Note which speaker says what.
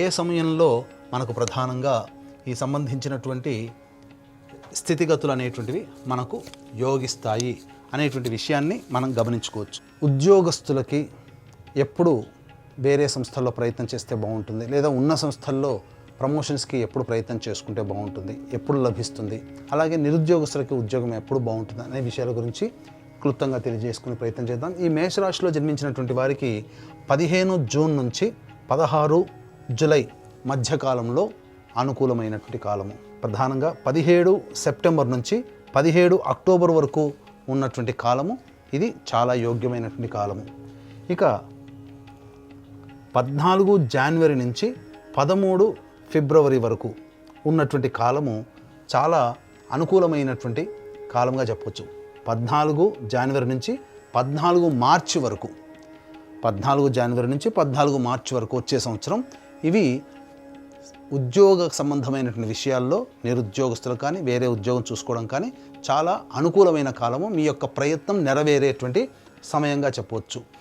Speaker 1: ఏ సమయంలో మనకు ప్రధానంగా ఈ సంబంధించినటువంటి స్థితిగతులు అనేటువంటివి మనకు యోగిస్తాయి అనేటువంటి విషయాన్ని మనం గమనించుకోవచ్చు. ఉద్యోగస్తులకి ఎప్పుడు వేరే సంస్థల్లో ప్రయత్నం చేస్తే బాగుంటుంది, లేదా ఉన్న సంస్థల్లో ప్రమోషన్స్కి ఎప్పుడు ప్రయత్నం చేసుకుంటే బాగుంటుంది, ఎప్పుడు లభిస్తుంది, అలాగే నిరుద్యోగస్తులకి ఉద్యోగం ఎప్పుడు బాగుంటుంది అనే విషయాల గురించి క్లుప్తంగా తెలియజేసుకునే ప్రయత్నం చేద్దాం. ఈ మేషరాశిలో జన్మించినటువంటి వారికి 15 జూన్ నుంచి 16 జూలై మధ్యకాలంలో అనుకూలమైనటువంటి కాలము. ప్రధానంగా 17 సెప్టెంబర్ నుంచి 17 అక్టోబర్ వరకు ఉన్నటువంటి కాలము ఇది చాలా యోగ్యమైనటువంటి కాలము. ఇక 14 జనవరి నుంచి 13 ఫిబ్రవరి వరకు ఉన్నటువంటి కాలము చాలా అనుకూలమైనటువంటి కాలంగా చెప్పవచ్చు. 14 జనవరి నుంచి 14 మార్చి వరకు, 14 జనవరి నుంచి 14 మార్చి వరకు వచ్చే సంవత్సరం ఇవి ఉద్యోగ సంబంధమైనటువంటి విషయాల్లో నిరుద్యోగస్తులు కానీ వేరే ఉద్యోగం చూసుకోవడం కానీ చాలా అనుకూలమైన కాలము. మీ యొక్క ప్రయత్నం నెరవేరేటువంటి సమయంగా చెప్పవచ్చు.